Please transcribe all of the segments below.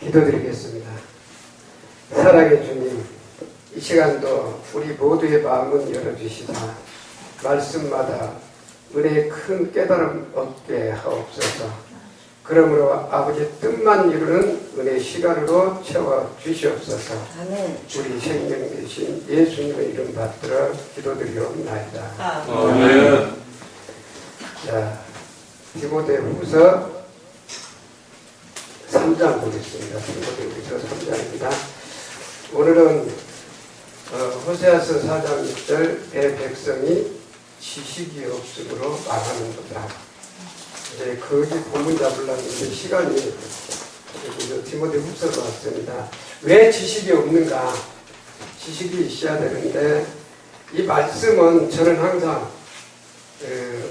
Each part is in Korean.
기도드리겠습니다. 사랑의 주님, 이 시간도 우리 모두의 마음은 열어주시사 말씀마다 은혜의 큰 깨달음 얻게 하옵소서. 그러므로 아버지 뜻만 이루는 은혜의 시간으로 채워주시옵소서. 아멘. 우리 생명 되신 예수님의 이름 받들어 기도드리옵나이다. 아멘. 자, 디모데후서 3장 보겠습니다. 디모데후서 3장입니다. 오늘은 호세아서 4장 6절 내 백성이 지식이 없음으로 망하는도다. 이제 거기 본문 잡으려는데 시간이 디모데후서로 왔습니다. 왜 지식이 없는가? 지식이 있어야 되는데 이 말씀은 저는 항상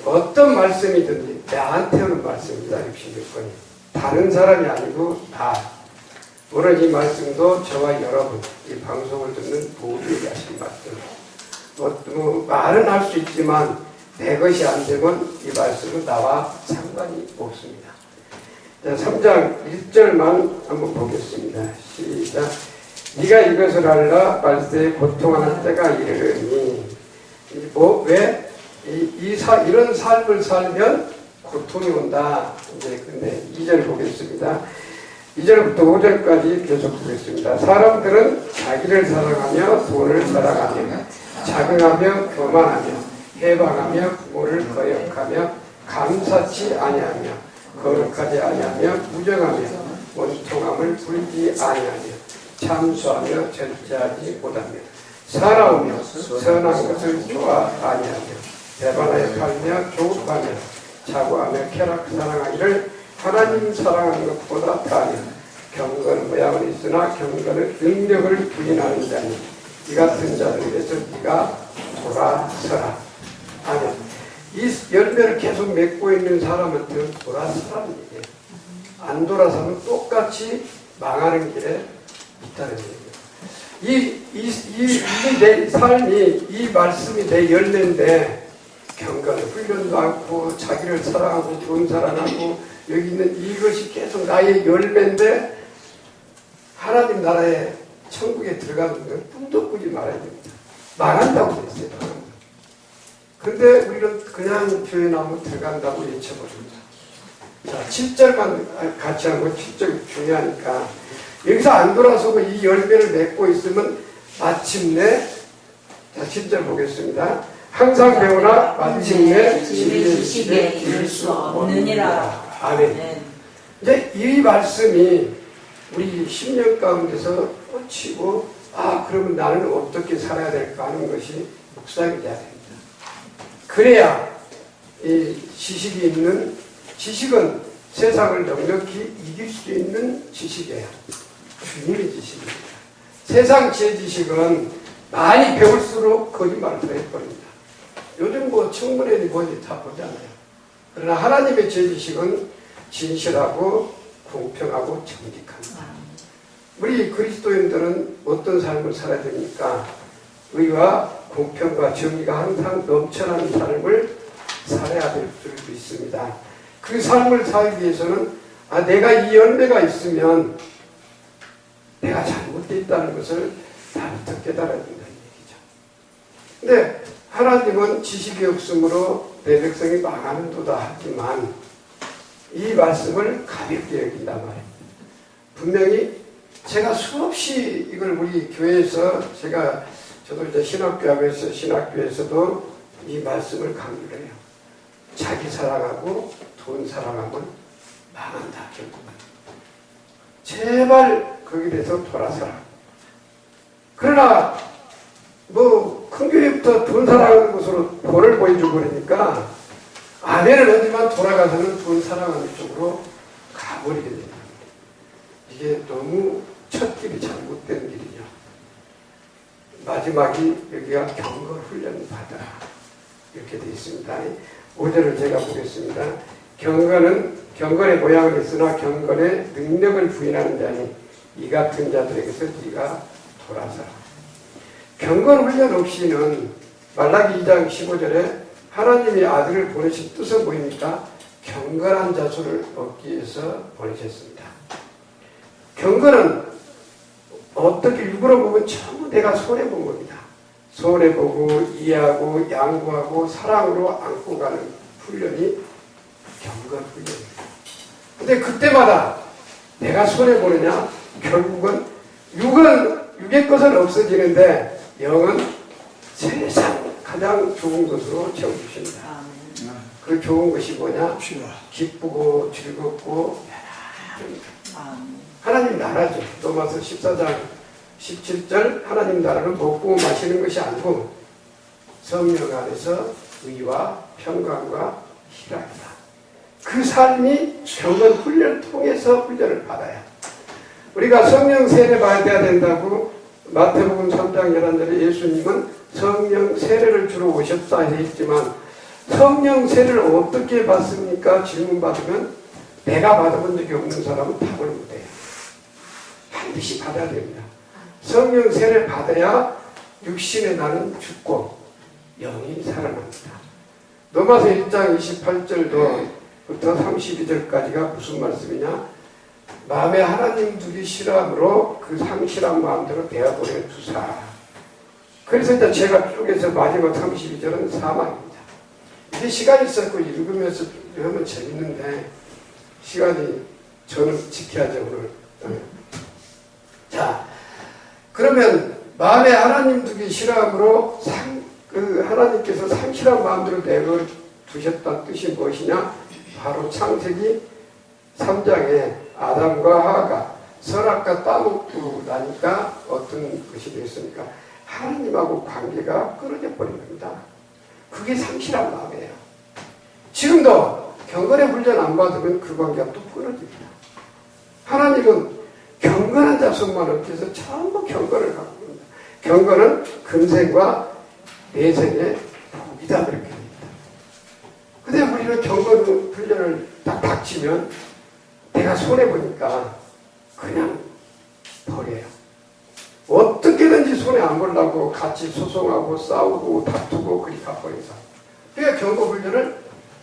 어떤 말씀이든지 나한테 오는 말씀입니다. 입신일권이 다른 사람이 아니고 나. 오늘 이 말씀도 저와 여러분 이 방송을 듣는 모두에게 하신 말씀. 말은 할 수 있지만 내 것이 안 되면 이 말씀은 나와 상관이 없습니다. 자, 3장 1절만 한번 보겠습니다. 시작. 네가 이것을 알라 말세에 고통하는 때가 이르니. 왜? 이런 삶을 살면 고통이 온다. 이제 근데 2절 보겠습니다. 2절부터 5절까지 계속 보겠습니다. 사람들은 자기를 사랑하며 돈을 사랑하며 자긍하며 교만하며 해방하며 부모를 거역하며 감사치 아니하며 거룩하지 아니하며 무정하며 원통함을 부리지 아니하며 참수하며 절제하지 못하며 살아오며 선한 것을 좋아 아니하며 배반하여 팔며 조급하며 자고하며 쾌락 사랑하기를 하나님 사랑하는 것보다 다하며 경건 모양은 있으나 경건은 능력을 부인하는 자니 이 같은 자들에게서 네가 돌아서라. 아멘. 이 열매를 계속 맺고 있는 사람한테는 돌아서라는 얘기예요. 안 돌아서면 똑같이 망하는 길에 있다는 얘기예요. 내 삶이 이 말씀이 내 열매인데 경건 훈련도 않고 자기를 사랑하고 돈 사랑하고 여기 있는 이것이 계속 나의 열매인데 하나님 나라에 천국에 들어가는 건 꿈도 꾸지 말아야 됩니다. 망한다고 그랬어요. 그런데 우리는 그냥 교회 나오면 들어간다고 외쳐버립니다. 자, 7절만 같이 하고 7절 중요하니까 여기서 안 돌아서고 이 열매를 맺고 있으면 마침내 자 7절 보겠습니다. 항상 배우나 마침내 지식에 이를 수 없느니라. 아멘. 이제 이 말씀이 우리 10년 가운데서 꽂히고 그러면 나는 어떻게 살아야 될까 하는 것이 묵상이 돼야 됩니다. 그래야 이 지식은 세상을 넉넉히 이길 수 있는 지식이에요. 주님의 지식입니다. 세상 제 지식은 많이 배울수록 거짓말을 더 해버립니다. 요즘 청문회니 뭐니 다 보잖아요. 그러나 하나님의 제 지식은 진실하고 공평하고 정직합니다. 우리 그리스도인들은 어떤 삶을 살아야 됩니까? 의와 공평과 정의가 항상 넘쳐나는 삶을 살아야 될 줄 믿습니다. 그 삶을 살기 위해서는 내가 이 열매가 있으면 내가 잘못되어 있다는 것을 나부터 깨달아야 된다는 얘기죠. 근데 하나님은 지식이 없으므로 내 백성이 망하는도다 하지만 이 말씀을 가볍게 여긴단 말이에요. 분명히 제가 수없이 이걸 우리 교회에서 저도 이제 신학교에서도 이 말씀을 강조를 해요. 자기 사랑하고 돈 사랑하면 망한다, 결국은. 제발 거기에 대해서 돌아서라. 그러나 큰 교회부터 돈 사랑하는 것으로 본을 보여주고 그러니까 아멘을 하지만 돌아가서는 돈 사랑하는 쪽으로 가버리게 됩니다. 이게 너무 첫 길이 잘못된 길이죠. 마지막이 여기가 경건 훈련 받아라 이렇게 되어 있습니다. 5절을 제가 보겠습니다. 경건의 모양은 있으나 경건의 능력을 부인하는 자니 이 같은 자들에게서 네가 돌아서라. 경건 훈련 없이는 말라기 2장 15절에 하나님이 아들을 보내신 뜻은 뭐입니까? 경건한 자손을 얻기 위해서 보내셨습니다. 경건은 어떻게 육으로 보면 전부 내가 손해본 겁니다. 손해보고 이해하고 양보하고 사랑으로 안고 가는 훈련이 경건 훈련입니다. 근데 그때마다 내가 손해보느냐? 결국은 육의 것은 없어지는데 영은 세상 가장 좋은 것으로 채워주십니다. 그 좋은 것이 뭐냐? 기쁘고 즐겁고 하나님 나라죠. 로마서 14장 17절 하나님 나라는 먹고 마시는 것이 아니고 성령 안에서 의와 평강과 희락이다. 그 삶이 경건 훈련을 통해서 훈련을 받아야 우리가 성령 세례 받아야 된다고 마태복음 3장 11절에 예수님은 성령 세례를 주러 오셨다 했지만 성령 세례를 어떻게 받습니까? 질문 받으면 내가 받아본 적이 없는 사람은 답을 못해요. 반드시 받아야 됩니다. 성령 세례를 받아야 육신의 나는 죽고 영이 살아납니다. 로마서 1장 28절부터 32절까지가 무슨 말씀이냐? 마음에 하나님 두기 싫어함으로 그 상실한 마음대로 되어버려 두사. 그래서 이제 제가 쪽에서 마지막 32절은 사망입니다. 이게 시간이 있었고 읽으면서 하면 재밌는데 시간이 저는 지켜야죠 오늘. 자, 그러면 마음에 하나님 두기 싫어함으로 하나님께서 상실한 마음대로 내어 두셨다는 뜻이 무엇이냐? 바로 창세기 3장에 아담과 하와가 선악과 따먹고 나니까 어떤 것이 되었습니까? 하나님하고 관계가 끊어져 버린 겁니다. 그게 상실한 마음이에요. 지금도 경건의 훈련 안 받으면 그 관계가 또 끊어집니다. 하나님은 경건한 자손만 얻기 위해서 전부 경건을 갖고 있습니다. 경건은 금생과 내생의 복이다 그렇게 합니다. 근데 우리는 경건 훈련을 딱 닥치면 내가 손해보니까 그냥 버려요. 어떻게든지 손해 안 보려고 같이 소송하고 싸우고 다투고 그리 가버려서. 그러니까 경건 훈련을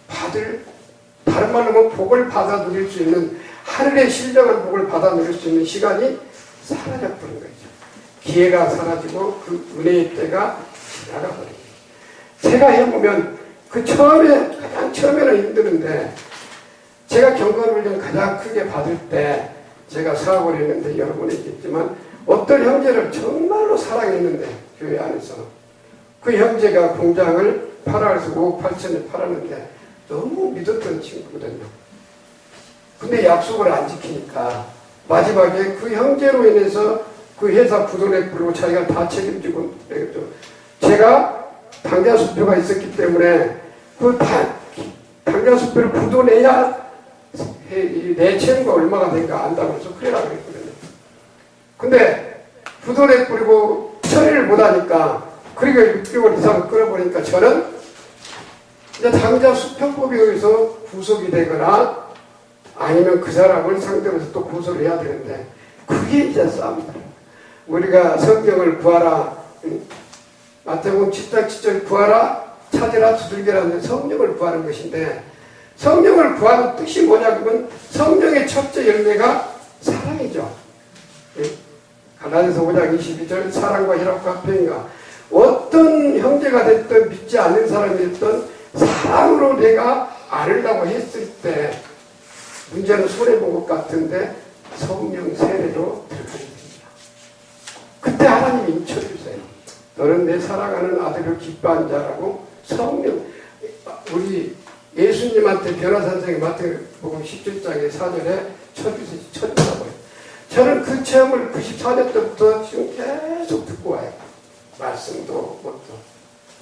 다른 말로 하면 복을 받아 누릴 수 있는 하늘의 신령한 복을 받아 누릴 수 있는 시간이 사라져버린 거죠. 기회가 사라지고 그 은혜의 때가 지나가버려요. 제가 해보면 가장 처음에는 힘드는데 제가 경건훈련 가장 크게 받을 때 제가 사업을 했는데 여러분 얘기했지만 어떤 형제를 정말로 사랑했는데 교회 안에서 그 형제가 공장을 팔아서 5억 8천에 팔았는데 너무 믿었던 친구거든요. 근데 약속을 안 지키니까 마지막에 그 형제로 인해서 그 회사 부도내 부르고 자기가 다 책임지고 그랬죠. 제가 당자수표가 있었기 때문에 그 당자수표를 부도내야 내 채무가 얼마가 된가 안다고 해서 그래라 그랬거든요. 근데 부도내 뿌리고 처리를 못하니까 그러니까 6개월 이상 끌어보니까 저는 이제 당자수표법에 의해서 구속이 되거나 아니면 그 사람을 상대로 해서 또 고소를 해야 되는데 그게 이제 싸움이다. 우리가 성경을 구하라 마태복음 7장 7절 구하라 찾으라 두들겨라는 성령을 구하는 것인데 성령을 구하는 뜻이 뭐냐 그러면 성령의 첫째 열매가 사랑이죠. 갈라디아서 5장 22절 사랑과 희락과 평인과 어떤 형제가 됐든 믿지 않는 사람이 됐든 사랑으로 내가 알으려고 했을 때 문제는 손해본 것 같은데 성령 세례로 들어가게 됩니다. 그때 하나님이 인쳐주세요. 너는 내 사랑하는 아들을 기뻐한 자라고 성령 우리 예수님한테 변화산성의 마태복음 17장의 4절에 쳐주라고요. 저는 그 체험을 94년 때부터 지금 계속 듣고 와요. 말씀도 뭣도.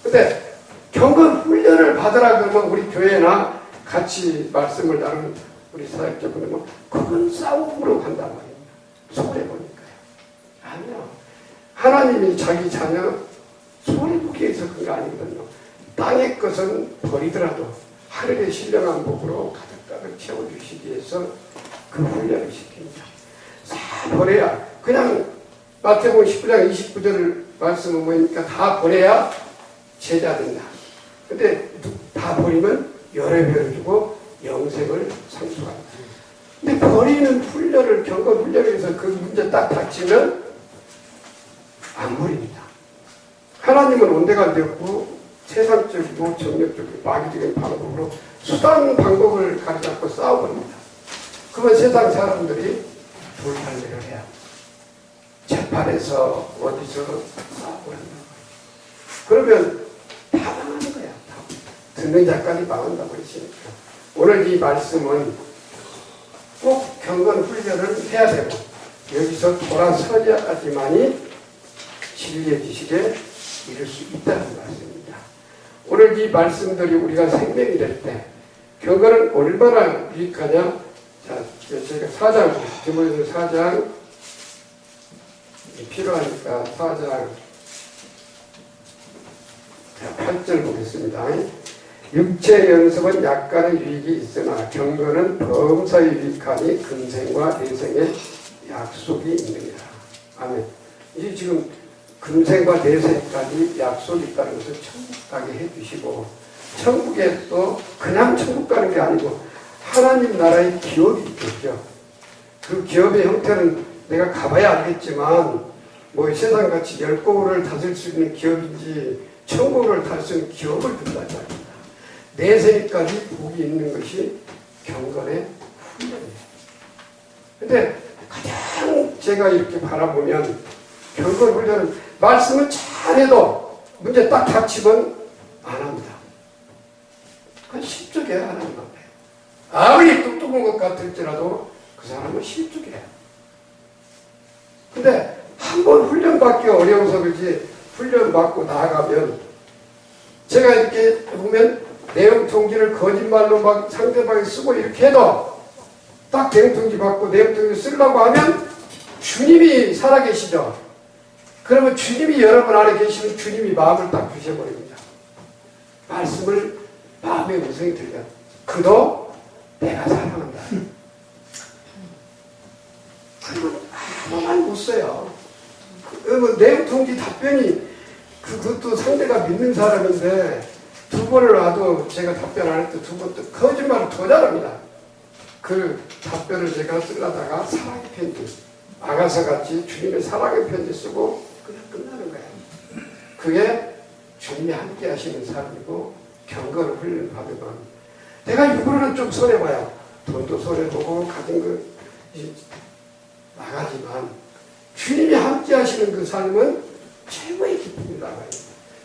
근데 경건 훈련을 받으라 그러면 우리 교회나 같이 말씀을 나누는 우리 사역자분들은 그건 싸움으로 간단 말입니다. 손해보니까요. 아니요. 하나님이 자기 자녀 손해보기 위해서 그런 거 아니거든요. 땅의 것은 버리더라도 하늘의 신령한 복으로 가득가득 채워주시기 위해서 그 훈련을 시킵니다. 다 버려야 그냥 마태복음 19장 29절 말씀은 뭐니까 다 버려야 제자 된다. 근데 다 버리면 여러 배를 주고 영생을 상속한다. 근데 버리는 훈련을, 경건 훈련을 해서 그 문제 딱 닥치면 안 버립니다. 하나님은 온데간데없고 세상적이고 정력적이고 마귀적인 방법으로 수단 방법을 가져잡고 싸워버립니다. 그러면 세상 사람들이 돌팔매를 해야 재판에서 어디서 싸우고 한다. 그러면 다 망하는 거야. 다. 듣는 자까지 망한다고 했으니까. 오늘 이 말씀은 꼭 경건 훈련을 해야 되고 여기서 돌아서야지만이 진리의 지식에 이룰 수 있다는 말씀입니다. 오늘 이 말씀들이 우리가 생명이 될 때 경건은 얼마나 유익하냐. 자, 저희가 4장, 디모데서 4장 필요하니까 4장 8절 보겠습니다. 육체 연습은 약간의 유익이 있으나 경건은 범사에 유익하니 금생과 내생의 약속이 있느니라. 아멘. 이제 지금 금생과 내생까지 약속이 있다는 것을 천국 가게 해주시고, 천국에 또 그냥 천국 가는 게 아니고 하나님 나라의 기업이 있겠죠. 그 기업의 형태는 내가 가봐야 알겠지만 뭐 세상같이 10고을을 다스릴 수 있는 기업인지 천국을 다스릴 수 있는 기업을 준다는 말입니다. 내생까지 복이 있는 것이 경건의 훈련이에요. 근데 가장 제가 이렇게 바라보면 경건 훈련은 말씀을 잘해도 문제 딱 닥치면 안 합니다. 그건 실족해요. 하나님 앞에. 아무리 똑똑한 것 같을지라도 그 사람은 실족해요. 근데 한 번 훈련받기 어려워서 그렇지 훈련받고 나아가면 제가 이렇게 보면 내용 통지를 거짓말로 막 상대방이 쓰고 이렇게 해도 딱 내용 통지 받고 내용 통지 쓰려고 하면 주님이 살아계시죠. 그러면 주님이 여러분 안에 계시면 주님이 마음을 딱 주셔버립니다. 말씀을 마음의 음성이 들려. 그도 내가 사랑한다. 그러면 아무만 못 써요. 그러면 내용 통지 답변이 그것도 상대가 믿는 사람인데 두 번을 와도 제가 답변 안 할 때 두 번 또 거짓말을 더 잘합니다. 그 답변을 제가 쓰려다가 사랑의 편지, 아가서 같이 주님의 사랑의 편지 쓰고 그냥 끝나는 거예요. 그게 주님이 함께 하시는 사람이고 경건을 훈련 받으면 내가 일부러는 좀 손해봐요. 돈도 손해보고 가진 거 나가지만 주님이 함께 하시는 그 삶은 최고의 기쁨이다.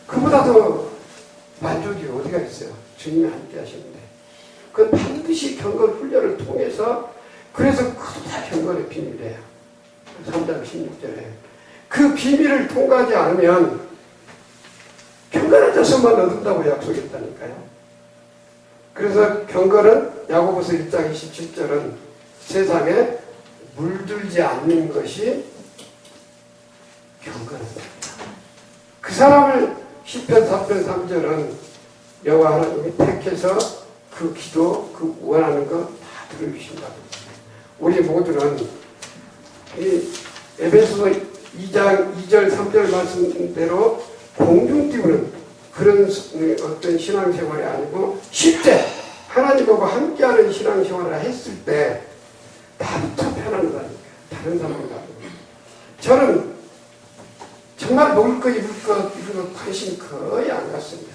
그보다 더 만족이 어디가 있어요. 주님이 함께 하시는데 그건 반드시 경건 훈련을 통해서 그래서 그것도 다 경건의 비밀이에요. 3장 16절에 그 비밀을 통과하지 않으면 경건한 자손만 얻는다고 약속했다니까요. 그래서 경건은 야고보서 1장 27절은 세상에 물들지 않는 것이 경건합니다. 그 사람을 시편 4편 3절은 여호와 하나님이 택해서 그 기도, 그 원하는 거 다 들어주신다고. 우리 모두는 이 에베소서 2장 2절 3절 말씀대로 공중 띄우는 그런 어떤 신앙생활이 아니고 실제 하나님하고 함께하는 신앙생활을 했을 때 다부터 편안하다니까. 다른 사람보다. 저는 정말 먹을 거, 입을 거, 이런 거 관심 거의 안 갖습니다.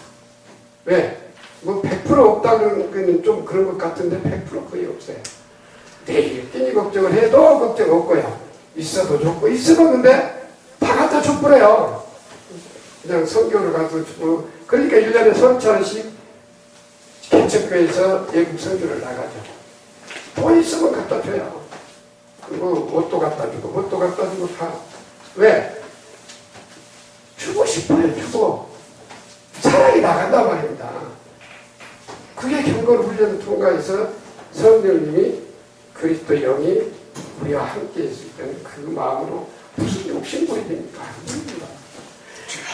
왜? 뭐 100% 없다는 건 좀 그런 것 같은데 100% 거의 없어요. 내일 끼니 걱정을 해도 걱정 없고요. 있어도 좋고, 있으면 근데 다 갖다 줘버려요. 그냥 선교를 가서 주고, 그러니까 1년에 3차례씩 개척교회에서 외국 선교를 나가죠. 돈 있으면 갖다 줘요. 그리고 옷도 갖다 주고, 옷도 갖다 주고 다. 왜? 주고 싶어요, 주고. 사랑이 나간단 말입니다. 그게 경건 훈련을 통과해서 성령님이 그리스도 영이 우리와 함께 있을 때는 그 마음으로 무슨 욕심부리 됩니까?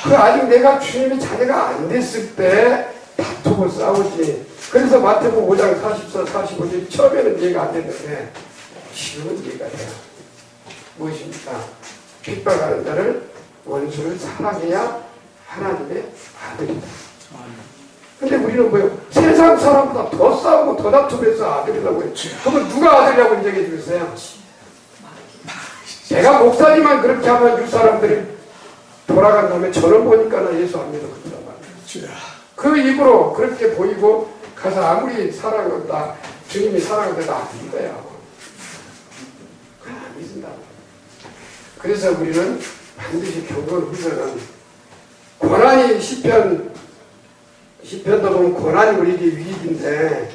그 아직 내가 주님의 자녀가 안 됐을 때 다투고 싸우지. 그래서 마태복음 5장 44, 45절 처음에는 이해가 안 됐는데 지금은 이해가 돼요. 무엇입니까? 핍박하는 자를 원수를 사랑해야 하나님의 아들이다. 근데 우리는 뭐요? 세상 사람보다 더 싸우고 더 다투면서 아들이라고 해요. 그러면 누가 아들이라고 인정해 주겠어요? 제가 목사님만 그렇게 하면 이 사람들이 돌아간 다음에 저를 보니까 나 예수 안 믿어 그러단 말이에요. 그 입으로 그렇게 보이고 가서 아무리 사랑한다 주님이 사랑한다 나 안 믿어요. 안 믿는다. 그래서 우리는 반드시 경건 훈련은 고난이 시편도 보면 고난이 우리에게 위기인데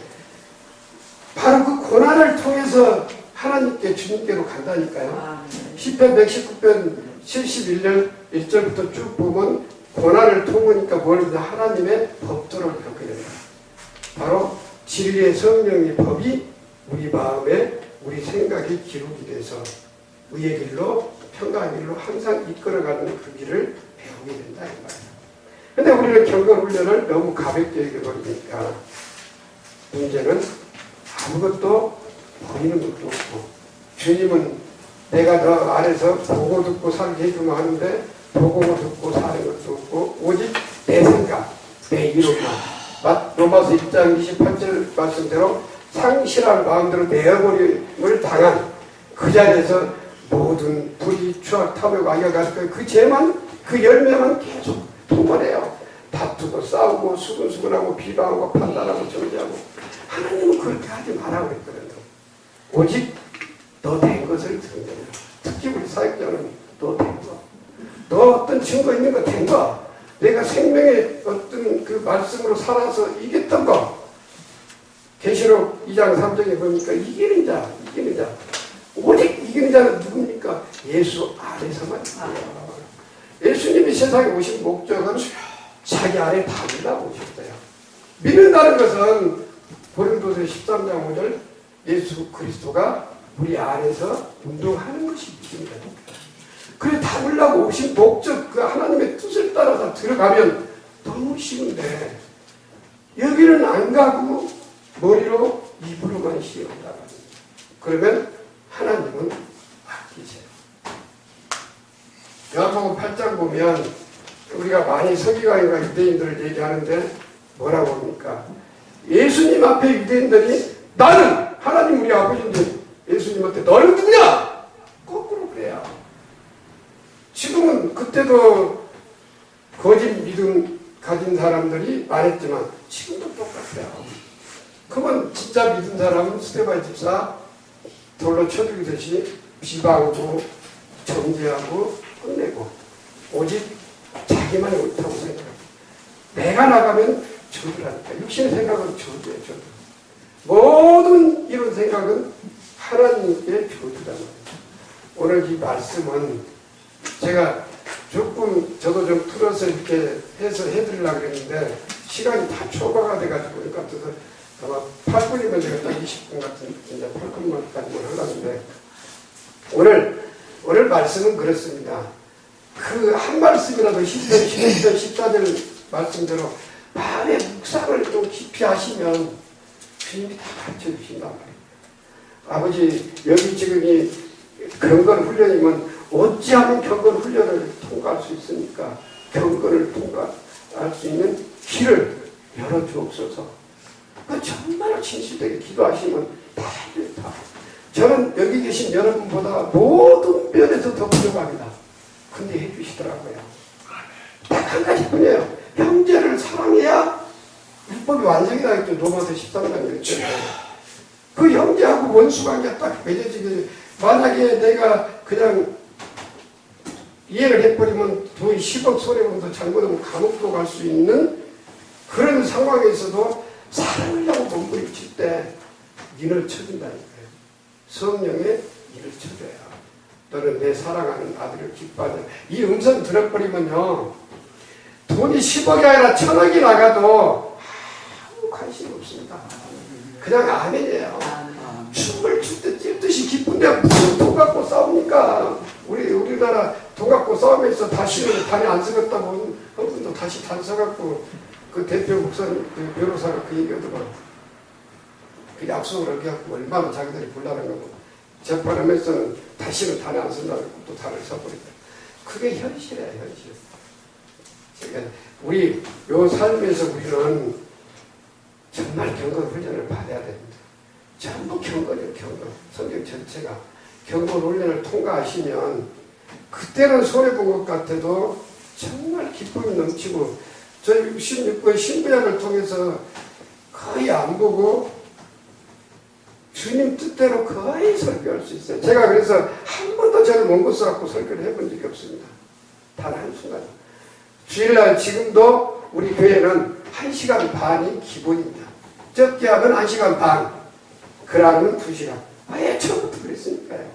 바로 그 고난을 통해서 하나님께 주님께로 간다니까요. 시편 119편 71년 1절부터 쭉 보면 고난을 통하니까 뭐냐 하나님의 법도를 겪게 됩니다. 바로 진리의 성령의 법이 우리 마음에 우리 생각에 기록이 돼서 의의 길로 평강의 길로 항상 이끌어가는 그 길을 배우게 된다 이 말이에요. 근데 우리는 경건 훈련을 너무 가볍게 여겨버리니까 문제는 아무것도 보이는 것도 없고 주님은 내가 너 안에서 보고 듣고 살게 해주면 하는데 보고 듣고 사는 것도 없고 오직 내 생각, 내 이론만 로마서 1장 28절 말씀대로 상실한 마음대로 내어버림을 당한 그 자리에서 모든 불의, 추악, 탐욕, 악역가 그 죄만 그 열매만 계속 통과해요. 다투고 싸우고 수근수근하고 비방하고 판단하고 정죄하고 하나님은 그렇게 하지 말라고 했거든요. 오직 너 된 것을 드러내라. 특히 우리 사역자는 너 된 거. 너 어떤 증거 있는 거 된 거. 내가 생명의 어떤 그 말씀으로 살아서 이겼던 거. 계시록 2장 3장에 보니까 이기는 자. 오직 이기는 자는 누굽니까? 예수 안에서만 있어요. 예수님이 세상에 오신 목적은 자기 안에 담으려고 오셨어요. 믿는다는 것은 고린도서 13장 5절 예수 그리스도가 우리 안에서 운동하는 것이 믿음이다. 그래 담으려고 오신 목적 그 하나님의 뜻을 따라서 들어가면 너무 쉬운데 여기는 안 가고 머리로 입으로만 시험한다. 그러면 하나님은 아끼세요. 요한복음 8장 보면 우리가 많이 서기관과 유대인들을 얘기하는데 뭐라고 합니까? 예수님 앞에 유대인들이 나는 하나님 우리 아버지인데 예수님한테 너는 누구냐? 거꾸로 그래요. 지금은 그때도 거짓 믿음 가진 사람들이 많았지만 지금도 똑같아요. 그건 진짜 믿은 사람은 스데반 집사 돌로 쳐죽이듯이 비방하고 정죄하고 혼내고 오직 자기만이 옳다고 생각합니다. 내가 나가면 저주라니까. 육신의 생각은 저주예요. 저주. 모든 이런 생각은 하나님께 저주라는 거예요. 오늘 이 말씀은 제가 조금 저도 좀 풀어서 이렇게 해서 해드리려고 그랬는데 시간이 다 초과가 돼가지고 그러니까 아마 8분이면 제가 딱 20분 같은 이제 8분만까지만 하려는데 오늘 말씀은 그렇습니다. 그 한 말씀이라도 10편, 11편, 14절 말씀대로 마음의 묵상을 좀 깊이 하시면 주님이 다 가르쳐 주신단 말이에요. 아버지 여기 지금 이 경건 훈련이면 어찌하면 경건 훈련을 통과할 수 있습니까? 경건을 통과할 수 있는 길을 열어주옵소서. 정말 진실되게 기도하시면 다 해줍니다. 저는 여기 계신 여러분보다 모든 면에서 더 부족합니다. 근데 해주시더라고요. 딱 한 가지뿐이에요. 형제를 사랑해야 율법이 완성이 나겠죠. 로마서 13장에 있죠. 그 형제하고 원수관계가 딱 맺어지게 만약에 내가 그냥 이해를 해버리면 거의 10억 손해보면서 잘못하면 감옥도 갈 수 있는 그런 상황에서도 사랑을 하고 몸부림칠 때 인을 쳐준다니까요. 성령의 인을 쳐줘야 너는 내 사랑하는 아들을 기뻐하자. 이 음성 들어버리면요 돈이 10억이 아니라 1000억이 나가도 아무 관심 없습니다. 그냥 아멘이에요. 춤을 출 때 찢듯이 기쁜데 무슨 돈 갖고 싸웁니까? 우리나라 돈 갖고 싸우면서 다시는 단에 안 쓰겠다고 한 분도 다시 단 써갖고 그 대표 목사님, 그 변호사가 그 얘기하더라고. 그 약속을 어기갖고 얼마나 자기들이 곤란한 거고 재판하면서는 다시는 단에 안 쓴다고 또 단을 써버린다. 그게 현실이에요, 현실. 그러니까 우리 요 삶에서 우리는 정말 경건 훈련을 받아야 됩니다. 전부 경건이에요. 경건. 성경 전체가 경건 훈련을 통과하시면 그때는 손해본 것 같아도 정말 기쁨이 넘치고 저희 16번 신구약을 통해서 거의 안 보고 주님 뜻대로 거의 설교할 수 있어요. 제가 그래서 한 번도 저를 먼 곳 써갖고 설교를 해본 적이 없습니다. 단 한순간. 주일날 지금도 우리 교회는 1시간 반이 기본입니다. 적게 하면 1시간 반, 그러면 2시간. 아예 처음부터 그랬으니까요.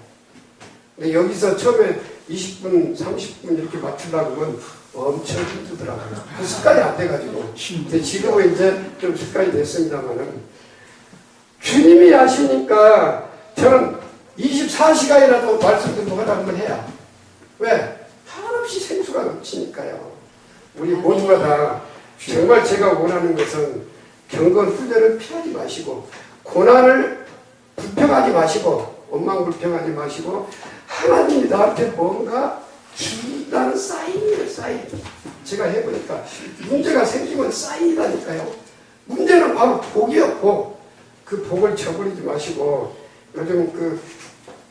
근데 여기서 처음에 20분, 30분 이렇게 맞추려고 하면 엄청 힘들더라고요. 그 습관이 안 돼가지고. 근데 지금은 이제 좀 습관이 됐습니다만은 주님이 하시니까 저는 24시간이라도 말씀 듣고 하면 해야. 왜? 한없이 생수가 넘치니까요. 우리 모두가 다 정말 제가 원하는 것은 경건 훈련을 피하지 마시고 고난을 불평하지 마시고 원망불평하지 마시고 하나님이 나한테 뭔가 준다는 사인이에요. 사인. 제가 해보니까 문제가 생기면 사인이라니까요. 문제는 바로 복이었고 그 복을 저버리지 마시고 요즘 그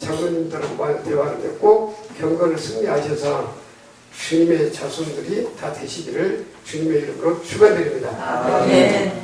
장로님들하고 대화하는데 꼭 경건을 승리하셔서 주님의 자손들이 다 되시기를 주님의 이름으로 축원드립니다. 네.